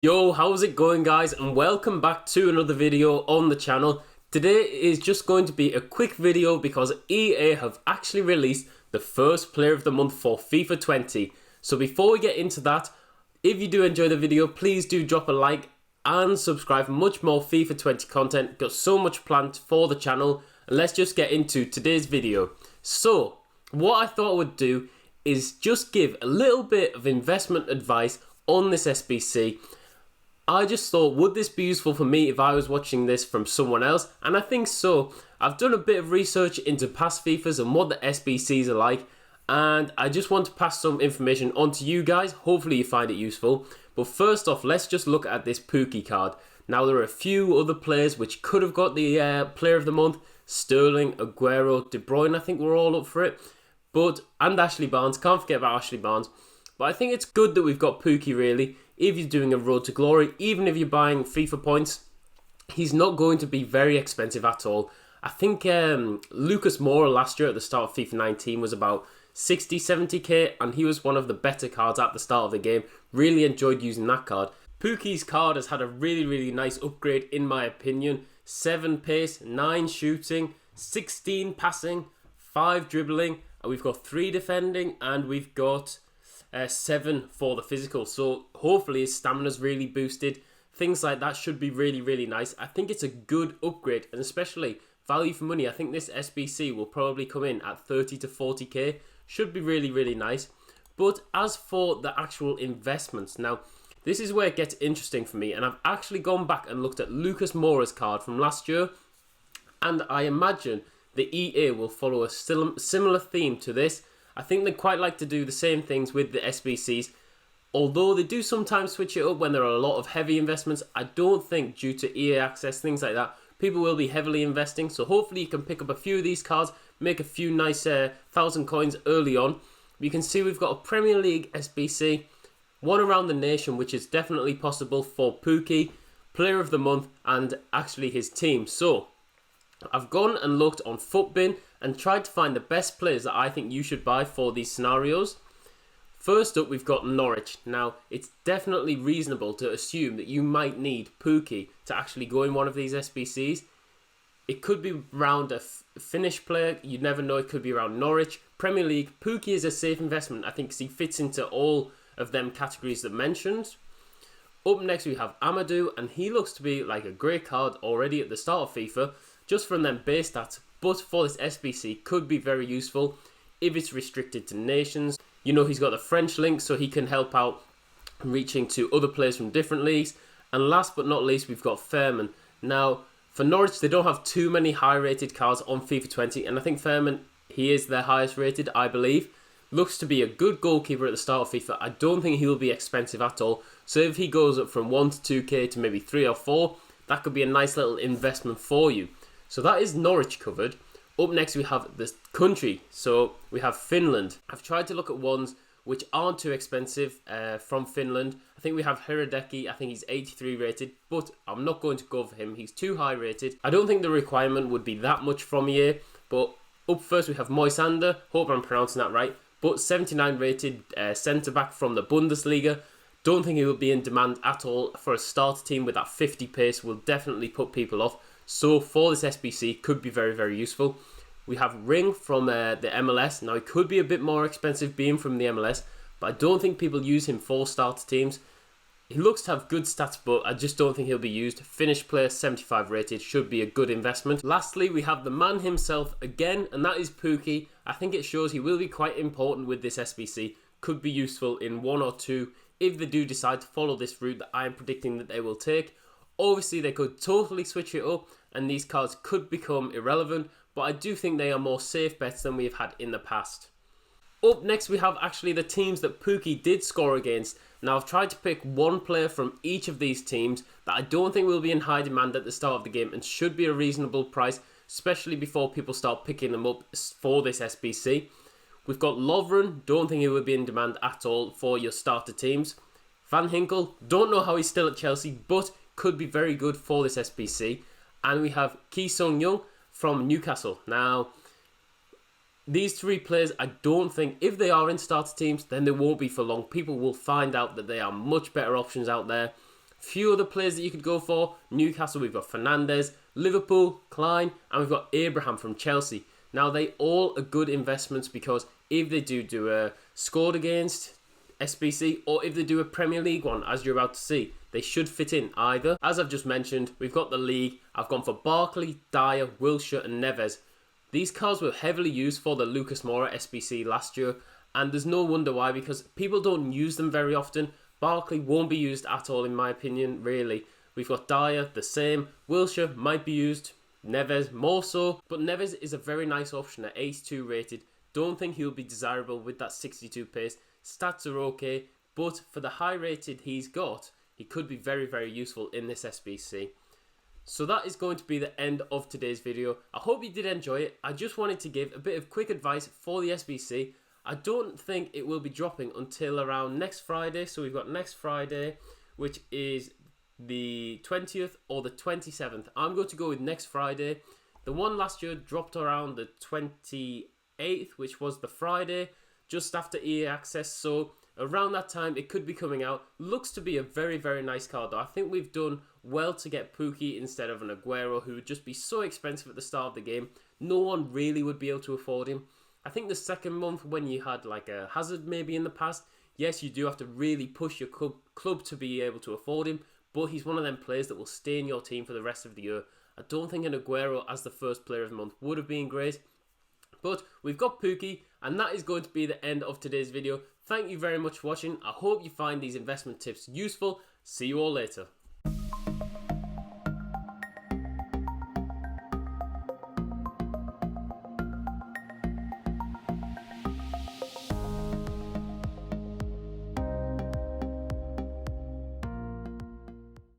Yo, how's it going guys, and welcome back to another video on the channel. Today is just going to be a quick video because EA have actually released the first player of the month for FIFA 20. So before we get into that, if you do enjoy the video, please do drop a like and subscribe for much more FIFA 20 content. Got so much planned for the channel, and let's just get into today's video. So what I thought I would do is just give a little bit of investment advice on this SBC. I just thought, would this be useful for me if I was watching this from someone else? And I think so. I've done a bit of research into past FIFAs and what the SBCs are like, and I just want to pass some information on to you guys. Hopefully you find it useful. But first off, let's just look at this Pukki card. Now there are a few other players which could have got the player of the month. Sterling, Aguero, De Bruyne, I think we're all up for it. And Ashley Barnes, can't forget about Ashley Barnes. But I think it's good that we've got Pukki really. If you're doing a road to glory, even if you're buying FIFA points, he's not going to be very expensive at all. I think Lucas Moura last year at the start of FIFA 19 was about 60, 70k, and he was one of the better cards at the start of the game. Really enjoyed using that card. Pukki's card has had a really nice upgrade in my opinion. 7 pace, 9 shooting, 16 passing, 5 dribbling, and we've got 3 defending, and we've got 7 for the physical. So hopefully his stamina's really boosted. Things like that should be really nice. I think it's a good upgrade, and especially value for money. I think this SBC will probably come in at 30 to 40k. Should be really nice. But as for the actual investments, now this is where it gets interesting for me, and I've actually gone back and looked at Lucas Moura's card from last year, and I imagine the EA will follow a similar theme to this. I think they quite like to do the same things with the SBCs. Although they do sometimes switch it up when there are a lot of heavy investments, I don't think due to EA access, things like that, people will be heavily investing. So hopefully you can pick up a few of these cards, make a few nice 1,000 coins early on. You can see we've got a Premier League SBC, one around the nation, which is definitely possible for Pukki, player of the month, and actually his team. So I've gone and looked on Futbin and tried to find the best players that I think you should buy for these scenarios. First up, we've got Norwich. Now, it's definitely reasonable to assume that you might need Pukki to actually go in one of these SBCs. It could be around a Finnish player, you never know, it could be around Norwich. Premier League, Pukki is a safe investment, I think, because he fits into all of them categories that mentioned. Up next, we have Amadou, and he looks to be like a great card already at the start of FIFA, just from them base stats, but for this SBC could be very useful if it's restricted to nations. You know, he's got the French link, so he can help out reaching to other players from different leagues. And last but not least, we've got Fairman. Now, for Norwich, they don't have too many high-rated cards on FIFA 20, and I think Fairman, he is their highest rated, I believe. Looks to be a good goalkeeper at the start of FIFA. I don't think he will be expensive at all. So if he goes up from 1 to 2k to maybe 3 or 4, that could be a nice little investment for you. So that is Norwich covered. Up next we have this country. So we have Finland. I've tried to look at ones which aren't too expensive from Finland. I think we have Hiradeki. I think he's 83 rated, but I'm not going to go for him. He's too high rated. I don't think the requirement would be that much from EA. But up first we have Moisander. Hope I'm pronouncing that right. But 79 rated centre back from the Bundesliga. Don't think he will be in demand at all for a starter team with that 50 pace. Will definitely put people off. So for this SBC, could be very useful. We have Ring from the MLS. Now, it could be a bit more expensive being from the MLS, but I don't think people use him for starter teams. He looks to have good stats, but I just don't think he'll be used. Finnish player, 75 rated, should be a good investment. Lastly, we have the man himself again, and that is Pukki. I think it shows he will be quite important with this SBC. Could be useful in 1 or 2 if they do decide to follow this route that I am predicting that they will take. Obviously, they could totally switch it up, and these cards could become irrelevant, but I do think they are more safe bets than we've had in the past. Up next, we have actually the teams that Pukki did score against. Now, I've tried to pick one player from each of these teams that I don't think will be in high demand at the start of the game and should be a reasonable price, especially before people start picking them up for this SBC. We've got Lovren, don't think he will be in demand at all for your starter teams. Van Hinkel, don't know how he's still at Chelsea, but could be very good for this SBC. And we have Ki Sung-young from Newcastle. Now, these 3 players, I don't think, if they are in starter teams, then they won't be for long. People will find out that they are much better options out there. Few other players that you could go for. Newcastle, we've got Fernandes. Liverpool, Klein, and we've got Abraham from Chelsea. Now, they all are good investments because if they do a scored against SBC, or if they do a Premier League one, as you're about to see, they should fit in either. As I've just mentioned, we've got the league. I've gone for Barkley, Dyer, Wilshere and Neves. These cards were heavily used for the Lucas Moura SBC last year, and there's no wonder why, because people don't use them very often. Barkley won't be used at all in my opinion, really. We've got Dyer, the same. Wilshere might be used. Neves more so. But Neves is a very nice option at 82 rated. Don't think he'll be desirable with that 62 pace. Stats are okay. But for the high rated he's got, he could be very, very useful in this SBC. So that is going to be the end of today's video. I hope you did enjoy it. I just wanted to give a bit of quick advice for the SBC. I don't think it will be dropping until around next Friday. So we've got next Friday, which is the 20th or the 27th. I'm going to go with next Friday. The one last year dropped around the 28th, which was the Friday, just after EA Access. So around that time, it could be coming out. Looks to be a very, very nice card, though. I think we've done well to get Pukki instead of an Aguero, who would just be so expensive at the start of the game. No one really would be able to afford him. I think the second month, when you had like a Hazard maybe in the past, yes, you do have to really push your club to be able to afford him. But he's one of them players that will stay in your team for the rest of the year. I don't think an Aguero as the first player of the month would have been great. But we've got Pukki, and that is going to be the end of today's video. Thank you very much for watching. I hope you find these investment tips useful. See you all later.